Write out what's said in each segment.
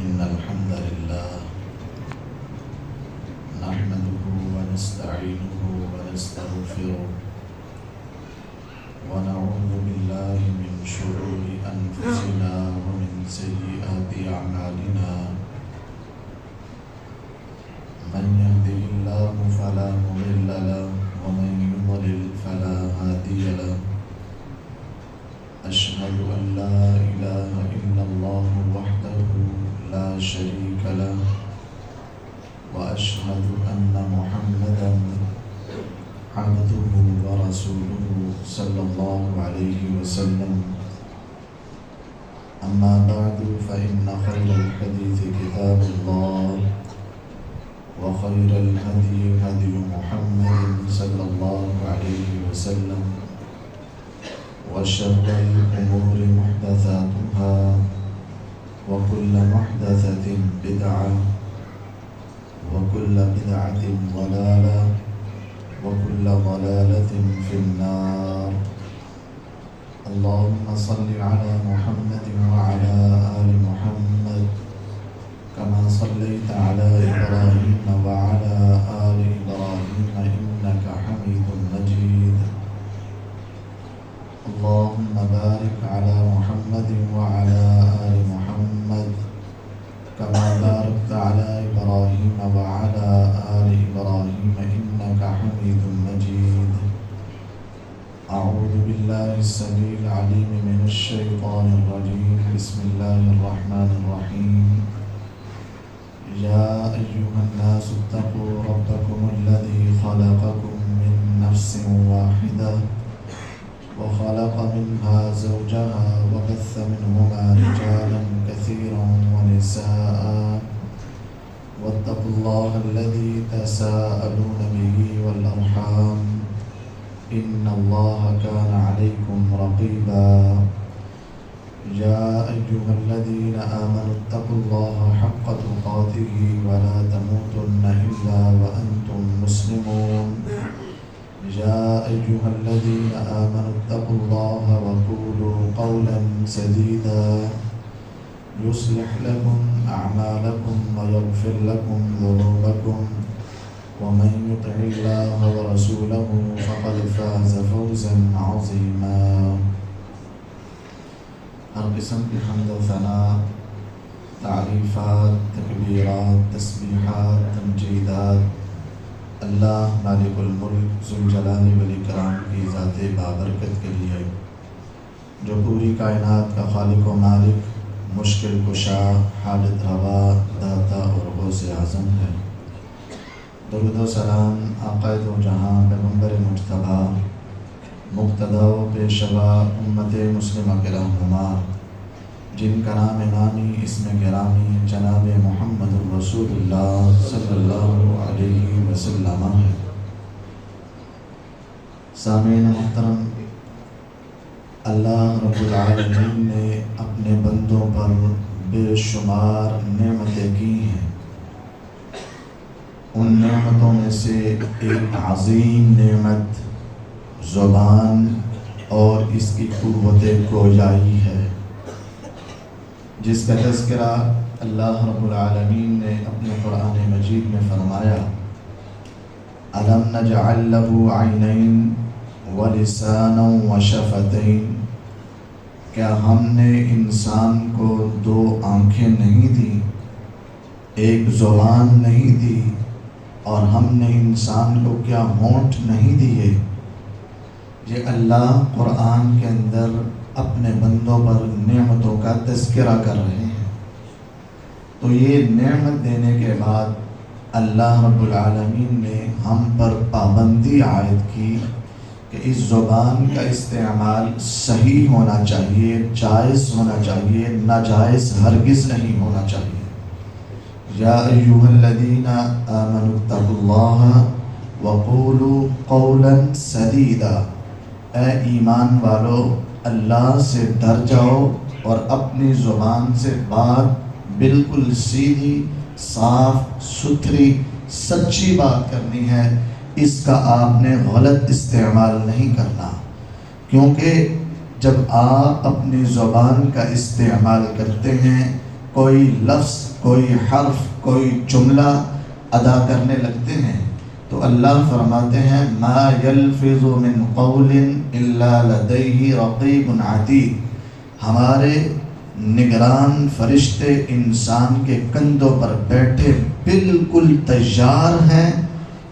إن الحمد لله نحمده ونستعينه ونستغفره ونعوذ بالله من شرور أنفسنا ومن سيئات أعمالنا من يهده الله فلا مضل له ومن يضلل فلا هادي له أشهد أن لا إله إلا الله وحده لا شريك له وأشهد أن محمدا عبده ورسوله صلى الله عليه وسلم. أما بعد فإن خير الحديث كتاب الله وخير الهدي هدي محمد صلى الله عليه وسلم وشر الأمور محدثاتها وكل محدثة بدعة وكل بدعة ضلالة وكل ضلالة في النار. اللهم صل على محمد وعلى آل محمد كما صليت على إبراهيم وعلى آل إبراهيم إنك حميد مجيد. اللهم بارك على محمد وعلى آل محمد كما باركت على إبراهيم وعلى آل إبراهيم إنك حميد مجيد. أعوذ بالله السميع العليم من الشيطان الرجيم. بسم الله الرحمن الرحيم. يا أيها الناس اتقوا ربكم الذي خلقكم من نفس واحدة وخلق منها زوجها وبث منهما رجالا كثيرا ونساء واتقوا الله الذي تساءلون به والأرحام إن الله كان عليكم رقيبا. يا أيها الذين آمنوا اتقوا الله حق تقاته ولا تموتن إلا وأنتم مسلمون. يا أيها الذين آمنوا اتقوا الله وقولوا قولا سديدا يصلح لكم أعمالكم ويغفر لكم ذنوبكم ومن يطع الله ورسوله فقد فاز فوزا عظيما. ہر قسم کی حمد و ثنا، تعریفات، تکبیرات، تسبیحات، تمجیدات اللہ مالک الملک ذوالجلال والاکرام کی ذات بابرکت کے لیے، جو پوری کائنات کا خالق و مالک، مشکل کشا، حاجت روا، داتا اور غوث اعظم ہے۔ درود و سلام آقا دو جہاں پیغمبر مجتبیٰ، مقتدی و پیشوا امت مسلمہ کے رہنما، جن کا نام نامی اسم گرامی جناب محمد رسول اللہ صلی اللہ علیہ وسلم ہے۔ سامعین محترم، اللہ رب العالمین نے اپنے بندوں پر بے شمار نعمتیں کی ہیں۔ ان نعمتوں میں سے ایک عظیم نعمت زبان اور اس کی قوت گویائی ہے، جس کا تذکرہ اللہ رب العالمین نے اپنے قرآن مجید میں فرمایا، أَلَمْ نَجْعَلْ لَهُ عَيْنَيْنِ وَلِسَانًا وَشَفَتَيْنِ، کیا ہم نے انسان کو دو آنکھیں نہیں دی، ایک زبان نہیں دی، اور ہم نے انسان کو کیا ہونٹ نہیں دیے؟ یہ اللہ قرآن کے اندر اپنے بندوں پر نعمتوں کا تذکرہ کر رہے ہیں۔ تو یہ نعمت دینے کے بعد اللہ رب العالمین نے ہم پر پابندی عائد کی کہ اس زبان کا استعمال صحیح ہونا چاہیے، جائز ہونا چاہیے، ناجائز ہرگز نہیں ہونا چاہیے۔ یا ایھا الذین آمنوا اتقوا اللہ وقولوا قولا سدیدا، اے ایمان والو اللہ سے ڈر جاؤ اور اپنی زبان سے بات بالکل سیدھی، صاف ستھری، سچی بات کرنی ہے، اس کا آپ نے غلط استعمال نہیں کرنا، کیونکہ جب آپ اپنی زبان کا استعمال کرتے ہیں کوئی لفظ، کوئی حرف، کوئی جملہ ادا کرنے لگتے ہیں تو اللہ فرماتے ہیں ما یلفظ من قول الا لدیہ رقیب عتید، ہمارے نگران فرشتے انسان کے کندھوں پر بیٹھے بالکل تیار ہیں.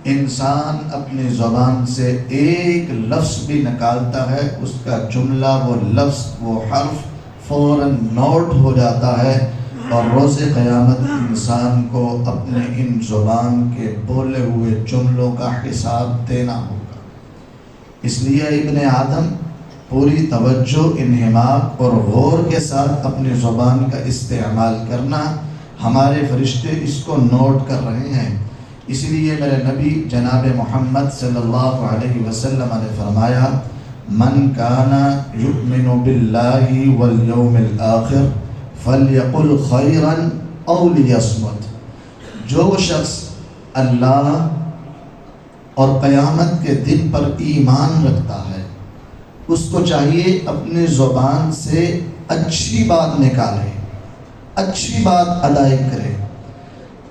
انسان اپنی زبان سے ایک لفظ بھی نکالتا ہے، اس کا جملہ، وہ لفظ، وہ حرف فوراً نوٹ ہو جاتا ہے، اور روز قیامت انسان کو اپنے ان زبان کے بولے ہوئے جملوں کا حساب دینا ہوگا. اس لیے ابن آدم پوری توجہ، انہماک اور غور کے ساتھ اپنی زبان کا استعمال کرنا. ہمارے فرشتے اس کو نوٹ کر رہے ہیں. اس لیے میرے نبی جناب محمد صلی اللہ علیہ وسلم نے فرمایا من کان یؤمن باللہ والیوم الآخر فلیقل خیرا او لیصمت. جو شخص اللہ اور قیامت کے دن پر ایمان رکھتا ہے اس کو چاہیے اپنی زبان سے اچھی بات نکالے، اچھی بات ادا کرے.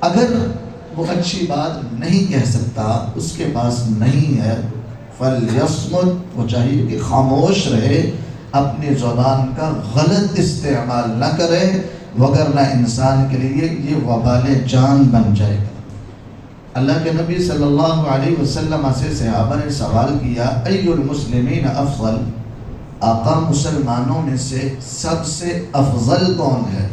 اگر وہ اچھی بات نہیں کہہ سکتا، اس کے پاس نہیں ہے، فلیصمت، وہ چاہیے کہ خاموش رہے، اپنی زبان کا غلط استعمال نہ کرے، وگرنہ انسان کے لیے یہ وبال جان بن جائے گا. اللہ کے نبی صلی اللہ علیہ وسلم سے صحابہ نے سوال کیا ای المسلمین افضل، آقا مسلمانوں میں سے سب سے افضل کون ہے؟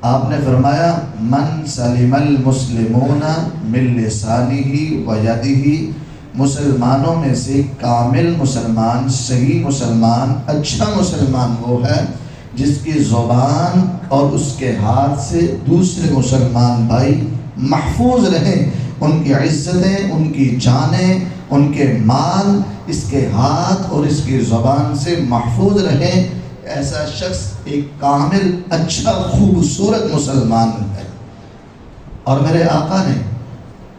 آپ نے فرمایا من سلم المسلمون من لسانہ و یدہ، مسلمانوں میں سے کامل مسلمان، صحیح مسلمان، اچھا مسلمان وہ ہے جس کی زبان اور اس کے ہاتھ سے دوسرے مسلمان بھائی محفوظ رہیں، ان کی عزتیں، ان کی جانیں، ان کے مال اس کے ہاتھ اور اس کی زبان سے محفوظ رہیں. ایسا شخص ایک کامل، اچھا، خوبصورت مسلمان ہے. اور میرے آقا نے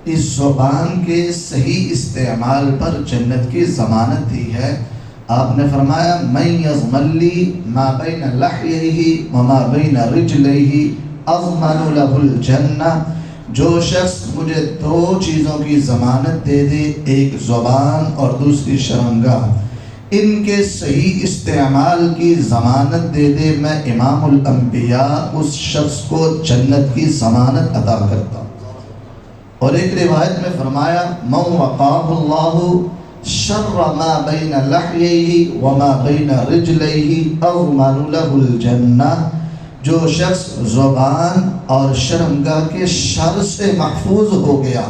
اس زبان کے صحیح استعمال پر جنت کی ضمانت دی ہے. آپ نے فرمایا من یضمن لی ما بین لحیہ وما بین رجلیہ اضمن لہ الجنہ، جو شخص مجھے دو چیزوں کی ضمانت دے دے، ایک زبان اور دوسری شرمگاہ، ان کے صحیح استعمال کی ضمانت دے دے، میں امام الانبیاء اس شخص کو جنت کی ضمانت عطا کرتا ہوں. اور ایک روایت میں فرمایا من وقاه اللہ شر ما بین لحیہ وما بین رجلیہ اضمن لہ الجنہ، جو شخص زبان اور شرمگاہ کے شر سے محفوظ ہو گیا،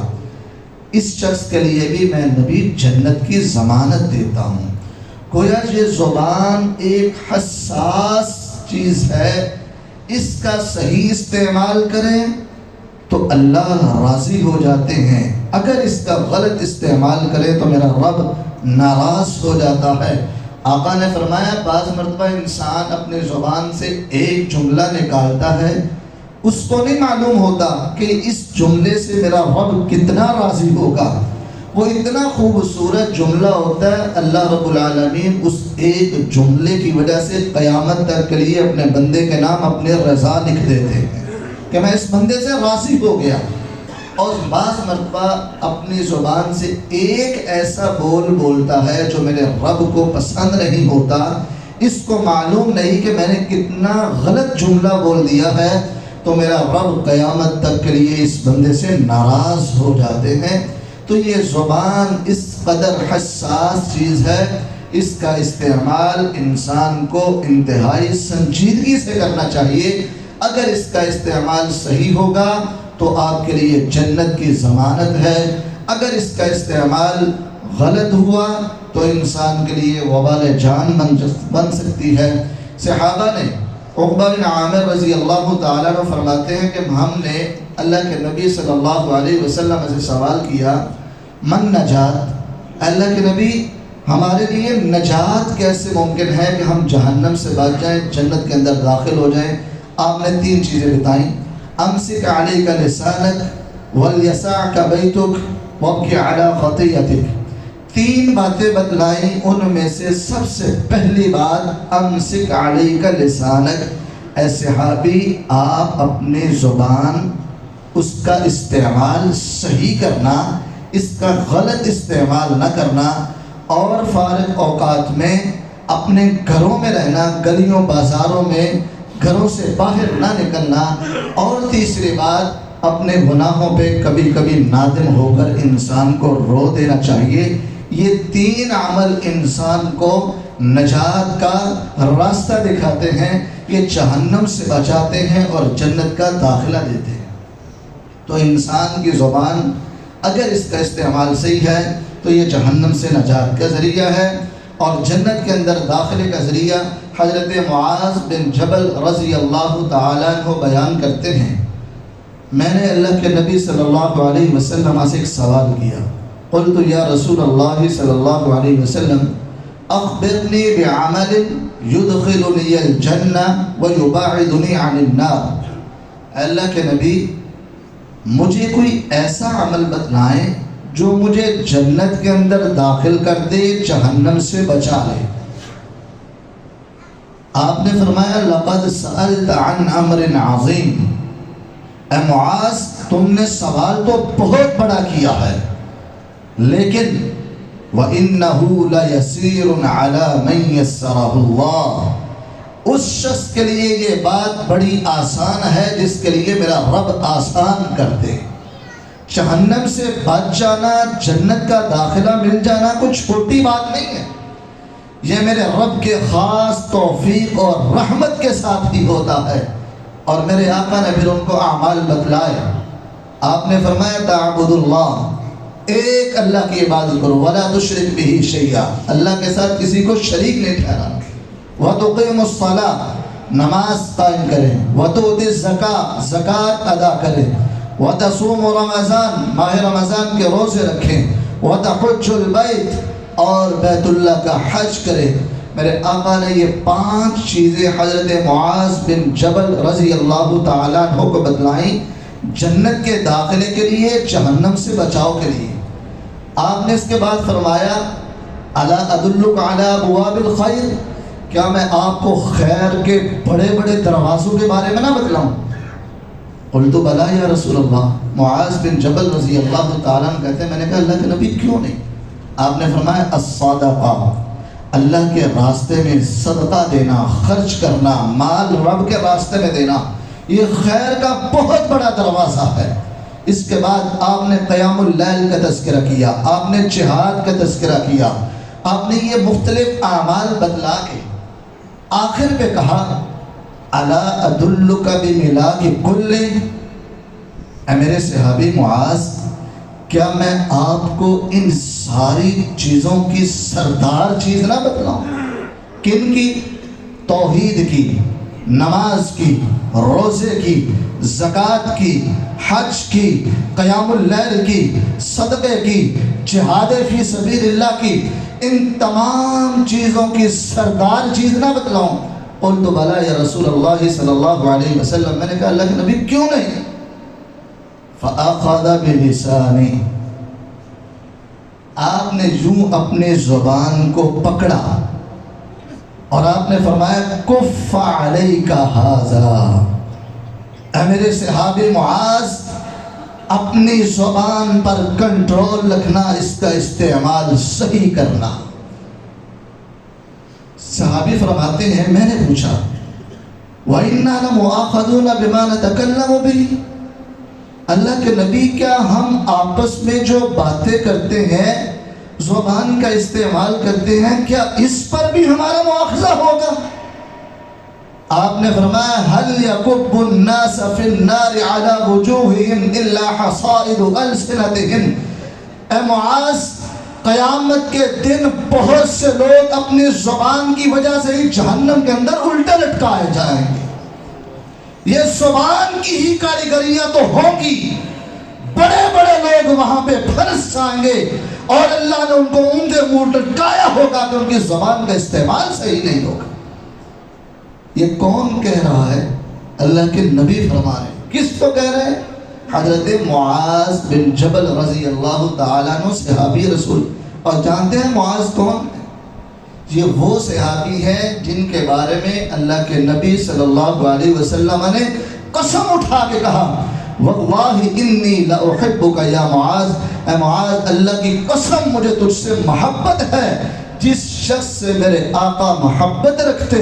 اس شخص کے لیے بھی میں نبی جنت کی ضمانت دیتا ہوں. گویا یہ زبان ایک حساس چیز ہے، اس کا صحیح استعمال کریں تو اللہ راضی ہو جاتے ہیں، اگر اس کا غلط استعمال کریں تو میرا رب ناراض ہو جاتا ہے. آقا نے فرمایا بعض مرتبہ انسان اپنے زبان سے ایک جملہ نکالتا ہے، اس کو نہیں معلوم ہوتا کہ اس جملے سے میرا رب کتنا راضی ہوگا. وہ اتنا خوبصورت جملہ ہوتا ہے، اللہ رب العالمین اس ایک جملے کی وجہ سے قیامت تک کے لیے اپنے بندے کے نام اپنے رضا لکھ دیتے ہیں کہ میں اس بندے سے راضی ہو گیا. اور بعض مرتبہ اپنی زبان سے ایک ایسا بول بولتا ہے جو میرے رب کو پسند نہیں ہوتا، اس کو معلوم نہیں کہ میں نے کتنا غلط جملہ بول دیا ہے، تو میرا رب قیامت تک کے لیے اس بندے سے ناراض ہو جاتے ہیں. تو یہ زبان اس قدر حساس چیز ہے، اس کا استعمال انسان کو انتہائی سنجیدگی سے کرنا چاہیے. اگر اس کا استعمال صحیح ہوگا تو آپ کے لیے جنت کی ضمانت ہے، اگر اس کا استعمال غلط ہوا تو انسان کے لیے وبال جان بن سکتی ہے. صحابہ نے عقبہ بن عامر رضی اللہ تعالیٰ عنہ فرماتے ہیں کہ ہم نے اللہ کے نبی صلی اللہ علیہ وسلم سے سوال کیا من نجات، اللہ کے نبی ہمارے لیے نجات کیسے ممکن ہے کہ ہم جہنم سے بچ جائیں، جنت کے اندر داخل ہو جائیں. آپ نے تین چیزیں بتائیں، امسک علیک لسانک ولیسعک بیتک وابکی علی خطیئتک. تین باتیں بتلائیں، ان میں سے سب سے پہلی بات امسک علیک لسانک، اے صحابی آپ اپنی زبان اس کا استعمال صحیح کرنا، اس کا غلط استعمال نہ کرنا، اور فارغ اوقات میں اپنے گھروں میں رہنا، گلیوں بازاروں میں گھروں سے باہر نہ نکلنا، اور تیسری بات اپنے گناہوں پہ کبھی کبھی نادم ہو کر انسان کو رو دینا چاہیے۔ یہ 3 عمل انسان کو نجات کا راستہ دکھاتے ہیں، یہ جہنم سے بچاتے ہیں اور جنت کا داخلہ دیتے ہیں۔ تو انسان کی زبان اگر اس کا استعمال صحیح ہے تو یہ جہنم سے نجات کا ذریعہ ہے، اور جنت کے اندر داخلے کا ذریعہ۔ حضرت معاذ بن جبل رضی اللہ تعالیٰ عنہ بیان کرتے ہیں، میں نے اللہ کے نبی صلی اللہ علیہ وسلم سے ایک سوال کیا، قلت یا رسول اللہ صلی اللہ علیہ وسلم اخبرنی بعمل یدخلنی الجنہ ویباعدنی عن النار۔ اللہ کے نبی مجھے کوئی ایسا عمل بتلائیں جو مجھے جنت کے اندر داخل کر دے، جہنم سے بچا لے۔ آپ نے فرمایا لقد سألت عن امر عظیم، اے معاذ تم نے سوال تو بہت بڑا کیا ہے، لیکن وَإِنَّهُ لَيَسِيرٌ عَلَى مَنْ يَسَّرَهُ اللَّهُ، اس شخص کے لیے یہ بات بڑی آسان ہے جس کے لیے میرا رب آسان کر دے۔ جہنم سے بچ جانا، جنت کا داخلہ مل جانا کچھ چھوٹی بات نہیں ہے، یہ میرے رب کے خاص توفیق اور رحمت کے ساتھ ہی ہوتا ہے، اور میرے آقا نے پھر ان کو اعمال بتلائے۔ آپ نے فرمایا تعبد اللہ، ایک اللہ کی عبادت کرو، ولا تشرک بہ شیئا، اللہ کے ساتھ کسی کو شریک نہیں ٹھہرانا، وتقیم الصلاۃ، نماز قائم کریں، وتؤتی الزکاۃ، زکوٰۃ ادا کریں، وتصوم رمضان، ماہ رمضان کے روزے رکھیں، وتحج البیت، اور بیت اللہ کا حج کریں۔ میرے آقا نے یہ 5 چیزیں حضرت معاذ بن جبل رضی اللہ تعالیٰ عنہ کو بتلائیں، جنت کے داخلے کے لیے، جہنم سے بچاؤ کے لیے۔ آپ نے اس کے بعد فرمایا الا ادلک علی ابواب الخیر، کیا میں آپ کو خیر کے بڑے بڑے دروازوں کے بارے میں نہ بتلاؤں؟ قلت بلا یا رسول اللہ، معاذ بن جبل رضی اللہ تعالیٰ عنہ کہتے ہیں میں نے کہا اللہ کے نبی کیوں نہیں؟ آپ نے فرمایا الصدقہ، اللہ کے راستے میں صدقہ دینا، خرچ کرنا، مال رب کے راستے میں دینا، یہ خیر کا بہت بڑا دروازہ ہے۔ اس کے بعد آپ نے قیام اللیل کا تذکرہ کیا، آپ نے جہاد کا تذکرہ کیا، آپ نے یہ مختلف اعمال بتلا کے آخر پہ کہا الا ادلک بملاک کل، اے میرے صحابی معاذ کیا میں آپ کو ان ساری چیزوں کی سردار چیز نہ بتلاؤں؟ کن کی؟ توحید کی، نماز کی، روزے کی، زکوٰۃ کی، حج کی، قیام اللیل کی، صدقے کی، جہاد فی سبیل اللہ کی، ان تمام چیزوں کی سردار چیز نہ بتلاؤں؟ قلت بلا یا رسول اللہ صلی اللہ علیہ وسلم، میں نے کہا اللہ کے نبی کیوں نہیں؟ فأخذ بلسانی، آپ نے یوں اپنے زبان کو پکڑا اور آپ نے فرمایا کف علیک ھذا، اے میرے صحابی معاذ اپنی زبان پر کنٹرول رکھنا، اس کا استعمال صحیح کرنا۔ صحابی فرماتے ہیں میں نے پوچھا وَإِنَّا لَمُؤَاخَذُونَ بِمَا نَتَكَلَّمُ بِهِ، اللہ کے نبی کیا ہم آپس میں جو باتیں کرتے ہیں، زبان کا استعمال کرتے ہیں، کیا اس پر بھی ہمارا مؤاخذہ ہوگا؟ آپ نے فرمایا هَلْ يَكُبُّ النَّاسَ فِي النَّارِ عَلَى وُجُوهِهِمْ إِلَّا حَصَائِدُ أَلْسِنَتِهِمْ، اے معاذ قیامت کے دن بہت سے لوگ اپنی زبان کی وجہ سے ہی جہنم کے اندر الٹے لٹکائے جائیں گے۔ یہ زبان کی ہی کاریگریاں تو ہوگی، بڑے بڑے لوگ وہاں پہ پھنس جائیں گے اور اللہ نے ان کو اونگے منہ لٹکایا ہوگا کہ ان کی زبان کا استعمال صحیح نہیں ہوگا۔ یہ کون کہہ رہا ہے؟ اللہ کے نبی فرما رہے ہیں۔ کس کو کہہ رہے ہیں؟ حضرت معاذ بن جبل رضی اللہ تعالیٰ عنہ، صحابی رسول۔ اور جانتے ہیں معاذ کون ہے؟ یہ وہ صحابی ہیں جن کے بارے میں اللہ کے نبی صلی اللہ علیہ وسلم نے قسم اٹھا کے کہا واللہ انی لاحبک یا معاذ، اے معاذ اللہ کی قسم مجھے تجھ سے محبت ہے۔ جس شخص سے میرے آقا محبت رکھتے،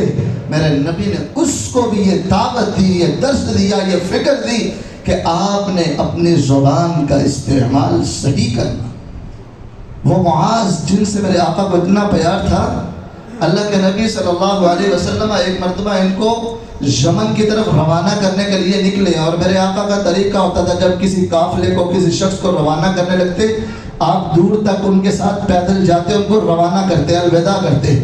میرے نبی نے اس کو بھی یہ دعوت دی، یہ درس دیا، یہ فکر دی کہ آپ نے اپنی زبان کا استعمال صحیح کرنا۔ وہ معاذ جن سے میرے آقا کو اتنا پیار تھا، اللہ کے نبی صلی اللہ علیہ وسلم ایک مرتبہ ان کو یمن کی طرف روانہ کرنے کے لیے نکلے، اور میرے آقا کا طریقہ ہوتا تھا جب کسی قافلے کو، کسی شخص کو روانہ کرنے لگتے، آپ دور تک ان کے ساتھ پیدل جاتے، ان کو روانہ کرتے، الوداع کرتے۔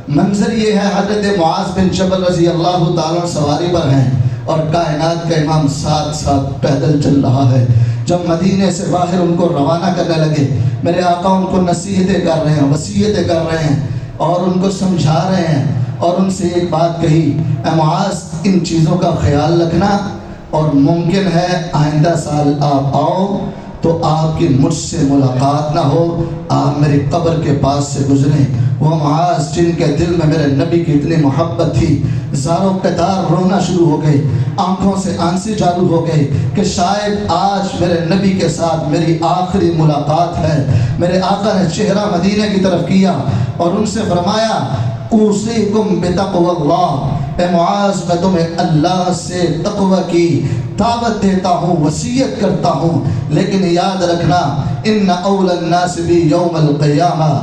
منظر یہ ہے حضرت معاذ بن جبل رضی اللہ تعالیٰ سواری پر ہیں اور کائنات کا امام ساتھ ساتھ پیدل چل رہا ہے۔ جب مدینے سے باہر ان کو روانہ کرنے لگے، میرے آقا ان کو نصیحتیں کر رہے ہیں، وصیتیں کر رہے ہیں اور ان کو سمجھا رہے ہیں، اور ان سے ایک بات کہی، اے معاذ ان چیزوں کا خیال رکھنا، اور ممکن ہے آئندہ سال آپ آؤ تو آپ کی مجھ سے ملاقات نہ ہو، آپ میری قبر کے پاس سے گزریں۔ وہ معاذ جن کے دل میں میرے نبی کی اتنی محبت تھی، زاروں قطار رونا شروع ہو گئے، آنکھوں سے آنسے جاری ہو گئے کہ شاید آج میرے نبی کے ساتھ میری آخری ملاقات ہے۔ میرے آقا نے چہرہ مدینہ کی طرف کیا اور ان سے فرمایا اوصیکم بتقوی اللہ، اے معاذ میں تمہیں اللہ سے تقوی کی دعوت دیتا ہوں، وصیت کرتا ہوں، لیکن یاد رکھنا ان اول الناس بی یوم القیامہ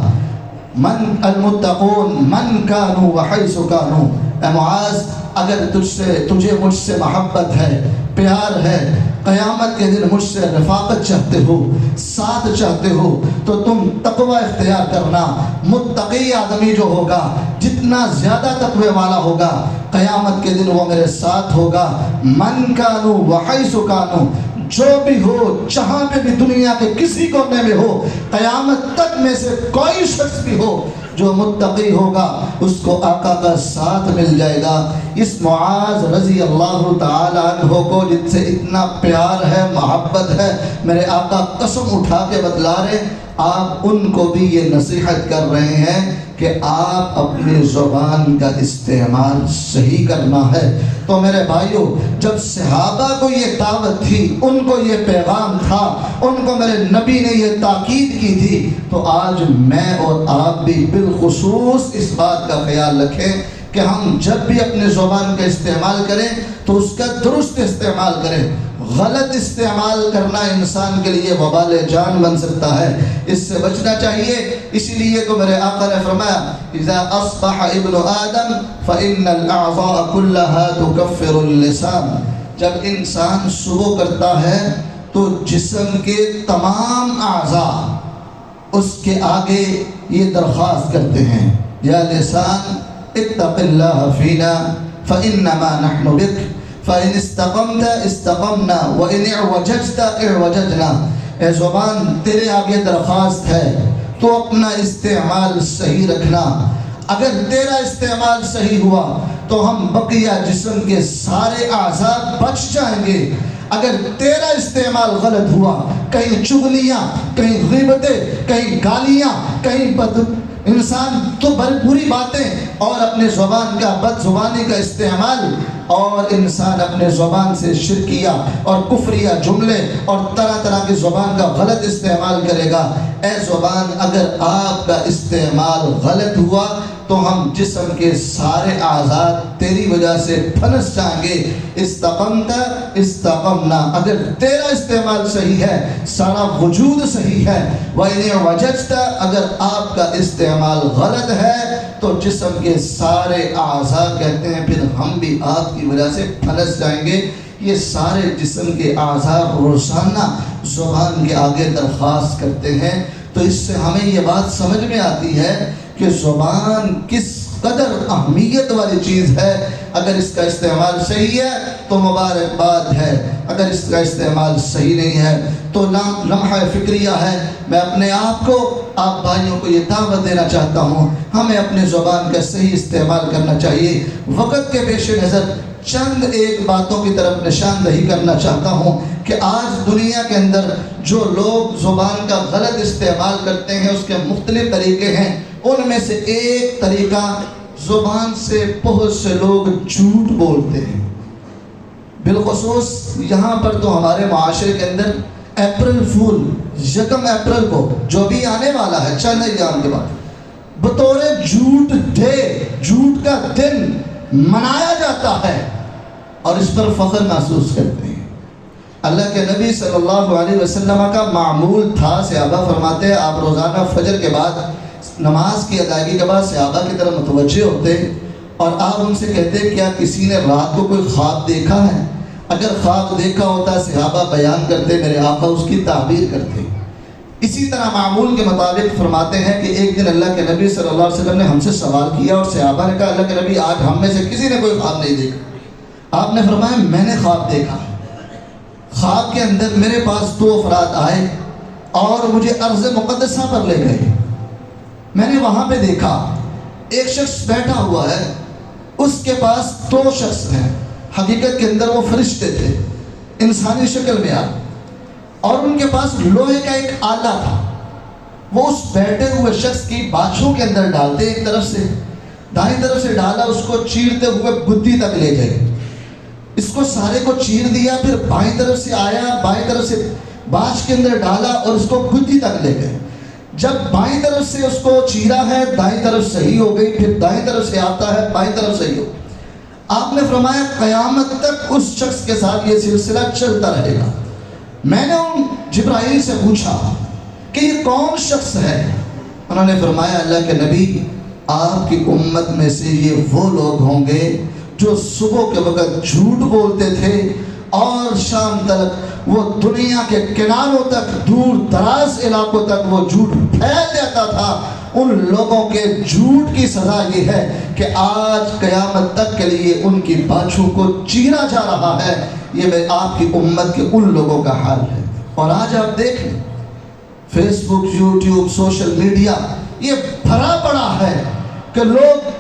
من المتقون من کانوا وحیث کانوا۔ اے معاذ اگر تجھے مجھ سے محبت ہے، پیار ہے، قیامت کے دن مجھ سے رفاقت چاہتے ہو، ساتھ چاہتے ہو، تو تم تقوی اختیار کرنا۔ متقی آدمی جو ہوگا، جتنا زیادہ تقوی والا ہوگا، قیامت کے دن وہ میرے ساتھ ہوگا۔ من کانوا وحیث کانوا، جو بھی ہو، جہاں پہ بھی دنیا کے کسی کونے میں ہو، قیامت تک میں سے کوئی شخص بھی ہو، جو متقی ہوگا اس کو آقا کا ساتھ مل جائے گا۔ اس معاذ رضی اللہ تعالیٰ عنہ کو جن سے اتنا پیار ہے، محبت ہے، میرے آقا قسم اٹھا کے بتلا رہے، آپ ان کو بھی یہ نصیحت کر رہے ہیں کہ آپ اپنی زبان کا استعمال صحیح کرنا ہے۔ تو میرے بھائیوں، جب صحابہ کو یہ دعوت تھی، ان کو یہ پیغام تھا، ان کو میرے نبی نے یہ تاکید کی تھی، تو آج میں اور آپ بھی بالخصوص اس بات کا خیال رکھیں کہ ہم جب بھی اپنے زبان کا استعمال کریں تو اس کا درست استعمال کریں۔ غلط استعمال کرنا انسان کے لیے وبال جان بن سکتا ہے، اس سے بچنا چاہیے۔ اسی لیے تو میرے آقا نے فرمایا اذا اصبح ابن آدم فإن الاعضاء كلها تكفر اللسان، جب انسان صبح کرتا ہے تو جسم کے تمام اعضاء اس کے آگے یہ درخواست کرتے ہیں، یا لسان اتق اللہ فینا فإنما نحن بک فَإِنِ اسْتَقَمْتَ اسْتَقَمْنَا وَإِنِ اعْوَجَجْتَ اعْوَجَجْنَا۔ اے زبان تیرے آگے درخواست ہے، تو اپنا استعمال صحیح رکھنا۔ اگر تیرا استعمال صحیح ہوا تو ہم بقیہ جسم کے سارے اعضاء بچ جائیں گے۔ اگر تیرا استعمال غلط ہوا، کہیں چغلیاں، کہیں غیبتیں، کہیں گالیاں، کہیں انسان تو بری باتیں اور اپنے زبان کا بد زبانی کا استعمال، اور انسان اپنے زبان سے شرکیہ اور کفریہ جملے اور طرح طرح کی زبان کا غلط استعمال کرے گا۔ اے زبان اگر آپ کا استعمال غلط ہوا تو ہم جسم کے سارے اعضاء تیری وجہ سے پھنس جائیں گے۔ استقمت استقمنا، اگر تیرا استعمال صحیح ہے سارا وجود صحیح ہے۔ وَإِنِ وَجَجْتَ، اگر آپ کا استعمال غلط ہے تو جسم کے سارے اعضاء کہتے ہیں پھر ہم بھی آپ کی وجہ سے پھنس جائیں گے۔ یہ سارے جسم کے اعضاء روزانہ زبان کے آگے درخواست کرتے ہیں۔ تو اس سے ہمیں یہ بات سمجھ میں آتی ہے کہ زبان کس قدر اہمیت والی چیز ہے۔ اگر اس کا استعمال صحیح ہے تو مبارکباد ہے، اگر اس کا استعمال صحیح نہیں ہے تو لمحہ فکریہ ہے۔ میں اپنے آپ کو، آپ بھائیوں کو یہ دعوت دینا چاہتا ہوں، ہمیں اپنے زبان کا صحیح استعمال کرنا چاہیے۔ وقت کے پیش نظر چند ایک باتوں کی طرف نشاندہی کرنا چاہتا ہوں کہ آج دنیا کے اندر جو لوگ زبان کا غلط استعمال کرتے ہیں، اس کے مختلف طریقے ہیں۔ ان میں سے ایک طریقہ زبان سے بہت سے لوگ جھوٹ بولتے ہیں. بالخصوص یہاں پر تو ہمارے معاشرے کے اندر اپریل فول، 1 اپریل کو جو بھی آنے والا ہے چند ایام کے بعد، بطور جھوٹ ڈے، جھوٹ کا دن منایا جاتا ہے اور اس پر فخر محسوس کرتے ہیں. اللہ کے نبی صلی اللہ علیہ وسلم کا معمول تھا، صحابہ فرماتے ہیں آپ روزانہ فجر کے بعد نماز کی ادائیگی کے بعد صحابہ کی طرف متوجہ ہوتے اور آپ ان سے کہتے کیا کسی نے رات کو کوئی خواب دیکھا ہے؟ اگر خواب دیکھا ہوتا صحابہ بیان کرتے، میرے آقا اس کی تعبیر کرتے. اسی طرح معمول کے مطابق فرماتے ہیں کہ ایک دن اللہ کے نبی صلی اللہ علیہ وسلم نے ہم سے سوال کیا اور صحابہ نے کہا اللہ کے نبی آج ہم میں سے کسی نے کوئی خواب نہیں دیکھا. آپ نے فرمایا میں نے خواب دیکھا. خواب کے اندر میرے پاس 2 افراد آئے اور مجھے ارض مقدسہ پر لے گئے. میں نے وہاں پہ دیکھا ایک شخص بیٹھا ہوا ہے، اس کے پاس 2 شخص ہیں، حقیقت کے اندر وہ فرشتے تھے انسانی شکل میں آئے، اور ان کے پاس لوہے کا ایک آلہ تھا. وہ اس بیٹھے ہوئے شخص کی باچھوں کے اندر ڈالتے، ایک طرف سے دائیں طرف سے ڈالا، اس کو چیرتے ہوئے گدی تک لے گئے. اس کو سارے کو چیر دیا، پھر بائیں طرف سے آیا، بائیں طرف سے باچھ کے اندر ڈالا اور اس کو گدی تک لے گئے. جب بائیں طرف سے اس کو چیرا ہے دائیں طرف صحیح ہو گئی، پھر دائیں طرف سے آتا ہے بائیں طرف صحیح ہو. آپ نے فرمایا قیامت تک اس شخص کے ساتھ یہ سلسلہ چلتا رہے گا. میں نے ان جبرائیل سے پوچھا کہ یہ کون شخص ہے؟ انہوں نے فرمایا اللہ کے نبی آپ کی امت میں سے یہ وہ لوگ ہوں گے جو صبح کے وقت جھوٹ بولتے تھے اور شام تک وہ دنیا کے کناروں تک، دور دراز علاقوں تک وہ جھوٹ پھیل دیتا تھا. ان لوگوں کے جھوٹ کی سزا یہ ہے کہ آج قیامت تک کے لیے ان کی باچھوں کو چیرا جا رہا ہے. یہ آپ کی امت کے ان لوگوں کا حال ہے. اور آج آپ دیکھیں فیس بک، یوٹیوب، سوشل میڈیا یہ بھرا پڑا ہے کہ لوگ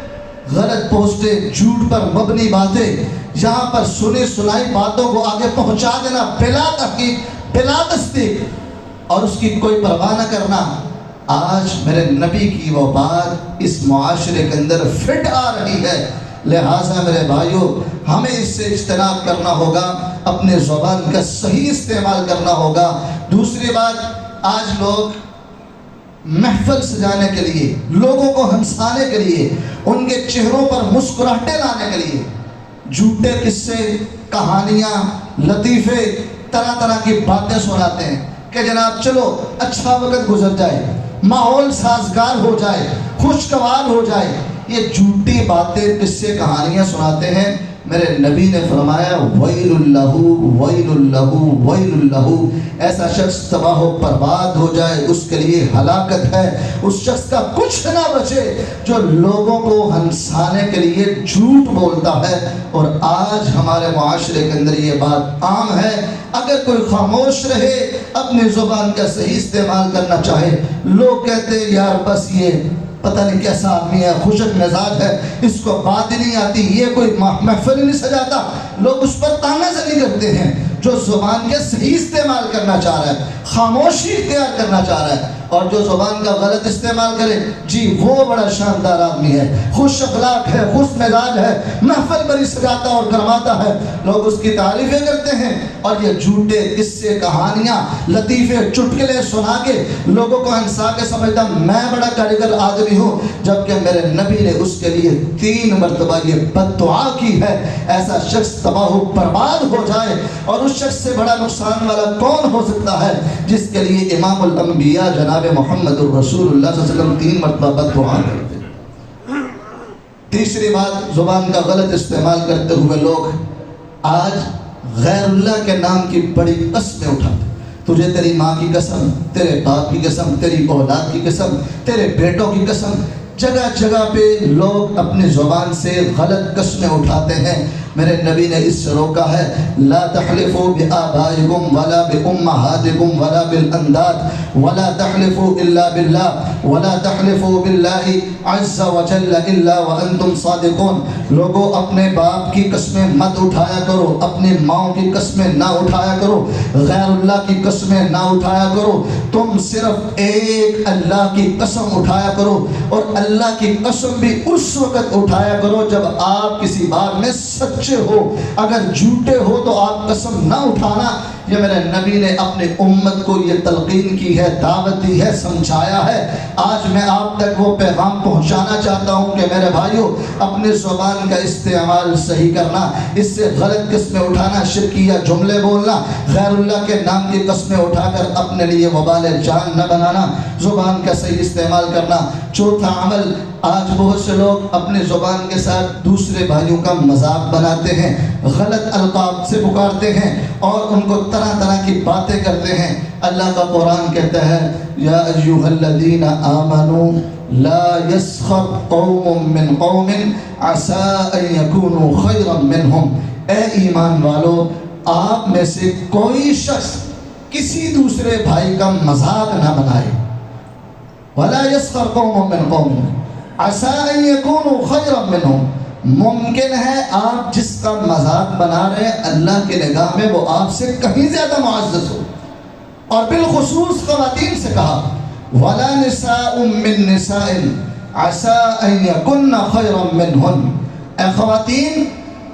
غلط پوسٹیں، جھوٹ پر مبنی باتیں، یہاں پر سنی سنائی باتوں کو آگے پہنچا دینا بلا تحقیق، بلا تصدیق اور اس کی کوئی پرواہ نہ کرنا. آج میرے نبی کی وہ بات اس معاشرے کے اندر فٹ آ رہی ہے. لہٰذا میرے بھائیوں ہمیں اس سے اجتناب کرنا ہوگا، اپنے زبان کا صحیح استعمال کرنا ہوگا. دوسری بات، آج لوگ محفل سجانے کے لیے، لوگوں کو ہنسانے کے لیے، ان کے چہروں پر مسکراہٹیں لانے کے لیے جھوٹے قصے، کہانیاں، لطیفے، طرح طرح کی باتیں سناتے ہیں کہ جناب چلو اچھا وقت گزر جائے، ماحول سازگار ہو جائے، خوشگوار ہو جائے. یہ جھوٹی باتیں، قصے، کہانیاں سناتے ہیں. میرے نبی نے فرمایا ویل لہو ویل لہو ویل لہو، ایسا شخص تباہ و برباد ہو جائے، اس کے لیے ہلاکت ہے. اس شخص کا کچھ نہ بچے جو لوگوں کو ہنسانے کے لیے جھوٹ بولتا ہے. اور آج ہمارے معاشرے کے اندر یہ بات عام ہے. اگر کوئی خاموش رہے، اپنی زبان کا صحیح استعمال کرنا چاہے، لوگ کہتے ہیں یار بس یہ پتہ نہیں کیسا آدمی ہے، خوشک مزاج ہے، اس کو بات ہی نہیں آتی، یہ کوئی محفل نہیں سجاتا. لوگ اس پر تانا زنی کرتے ہیں. جو زبان کے صحیح استعمال کرنا چاہ رہا ہے، خاموشی اختیار کرنا چاہ رہا ہے، اور جو زبان کا غلط استعمال کرے جی وہ بڑا شاندار آدمی ہے، خوش اخلاق ہے، خوش مزاج ہے، محفل بڑی سجاتا اور کرواتا ہے، لوگ اس کی تعریفیں کرتے ہیں. اور یہ جھوٹے قصے، کہانیاں، لطیفے، چٹکلے سنا کے لوگوں کو ہنسا کے سمجھتا میں بڑا کاریگر آدمی ہوں، جبکہ میرے نبی نے اس کے لیے 3 مرتبہ یہ بد دعا کی ہے ایسا شخص تباہ و برباد ہو جائے. اور اس شخص سے بڑا نقصان والا کون ہو سکتا ہے جس کے لیے امام الانبیاء جناب محمد الرسول اللہ صلی اللہ علیہ وسلم 3 مرتبہ بد دعا کرتے. تیسری بات، زبان کا غلط استعمال کرتے ہوئے لوگ آج غیر اللہ کے نام کی بڑی قسمیں اٹھاتے. تجھے تیری ماں کی قسم، تیرے باپ کی قسم، تیری اولاد کی قسم، تیرے بیٹوں کی قسم. جگہ جگہ پہ لوگ اپنی زبان سے غلط قسمیں اٹھاتے ہیں. میرے نبی نے اس سے روکا ہے، لا تحلفوا بآبائکم ولا بأمہاتکم ولا بالانداد ولا تحلفوا الا باللہ ولا تحلفوا باللہ عز وجل الا وانتم صادقون۔ لوگوں اپنے باپ کی قسمیں مت اٹھایا کرو، اپنی ماں کی قسمیں نہ اٹھایا کرو، غیر اللہ کی قسمیں نہ اٹھایا کرو، تم صرف ایک اللہ کی قسم اٹھایا کرو، اور اللہ کی قسم بھی اس وقت اٹھایا کرو جب آپ کسی بات میں سچے ہو، اگر جھوٹے ہو تو آپ قسم نہ اٹھانا۔ یہ میرے نبی نے اپنی امت کو یہ تلقین کی ہے، دعوت دی ہے، سمجھایا ہے۔ آج میں آپ تک وہ پیغام پہنچانا چاہتا ہوں کہ میرے بھائیوں، اپنے زبان کا استعمال صحیح کرنا، اس سے غلط قسمیں اٹھانا، شرکیہ جملے بولنا، غیر اللہ کے نام کی قسمیں اٹھا کر اپنے لیے وبال جان نہ بنانا، زبان کا صحیح استعمال کرنا۔ چوتھا عمل، آج بہت سے لوگ اپنے زبان کے ساتھ دوسرے بھائیوں کا مذاق بناتے ہیں، غلط القاب سے پکارتے ہیں اور ان کو طرح طرح کی باتیں کرتے ہیں۔ اللہ کا قرآن کہتا ہے، یا ایھا الذین آمنوا لا یسخر قوم من قوم عسى ان یکونوا خیرا منہم۔ اے ایمان والو، آپ میں سے کوئی شخص کسی دوسرے بھائی کا مذاق نہ بنائے۔ ولا یسخر قوم من قوم عسى ان یکونوا خیرا منہم۔ ممکن ہے آپ جس کا مذاق بنا رہے ہیں اللہ کی نگاہ میں وہ آپ سے کہیں زیادہ معزز ہو۔ اور بالخصوص خواتین سے کہا، ولا نساء من نساء عسى ان یکن خیرا منہن۔ اے خواتین،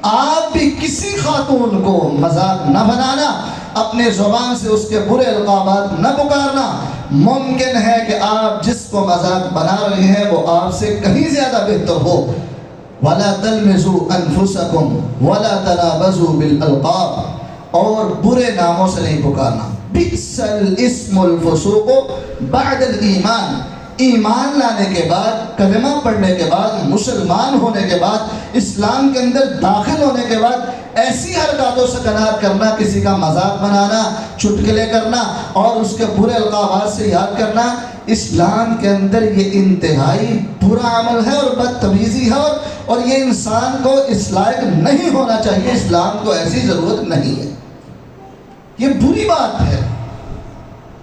آپ بھی کسی خاتون کو مذاق نہ بنانا، اپنے زبان سے اس کے برے القابات نہ پکارنا۔ ممکن ہے کہ آپ جس کو مذاق بنا رہے ہیں وہ آپ سے کہیں زیادہ بہتر ہو۔ وَلَا تَلْمِزُوا أَنفُسَكُمْ وَلَا تَنَابَزُوا بِالْأَلْقَابِ۔ اور برے ناموں سے نہیں پکارنا۔ بِئْسَ الْإِسْمُ الْفُسُوقُ بَعْدَ الْإِيمَانِ۔ ایمان لانے کے بعد، کلمہ پڑھنے کے بعد، مسلمان ہونے کے بعد، اسلام کے اندر داخل ہونے کے بعد ایسی حرکاتوں سے کنار کرنا، کسی کا مذاق بنانا، چٹکلے کرنا اور اس کے برے القابات سے یاد کرنا، اسلام کے اندر یہ انتہائی برا عمل ہے اور بدتمیزی ہے، اور یہ انسان کو اس لائق نہیں ہونا چاہیے۔ اسلام کو ایسی ضرورت نہیں ہے، یہ بری بات ہے۔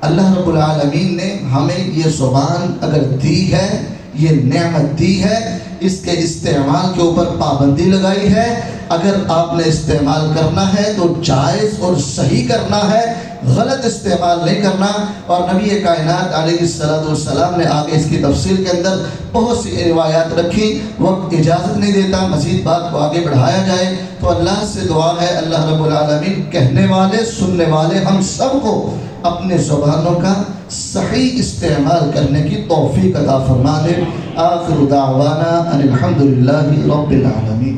اللہ رب العالمین نے ہمیں یہ زبان اگر دی ہے، یہ نعمت دی ہے، اس کے استعمال کے اوپر پابندی لگائی ہے۔ اگر آپ نے استعمال کرنا ہے تو جائز اور صحیح کرنا ہے، غلط استعمال نہیں کرنا۔ اور نبی کائنات علیہ السلام نے آگے اس کی تفصیل کے اندر بہت سی روایات رکھی، وقت اجازت نہیں دیتا مزید بات کو آگے بڑھایا جائے، تو اللہ سے دعا ہے اللہ رب العالمین کہنے والے سننے والے ہم سب کو اپنے زبانوں کا صحیح استعمال کرنے کی توفیق عطا فرما دے۔ آخر دعوانا ان الحمدللہ رب العالمین۔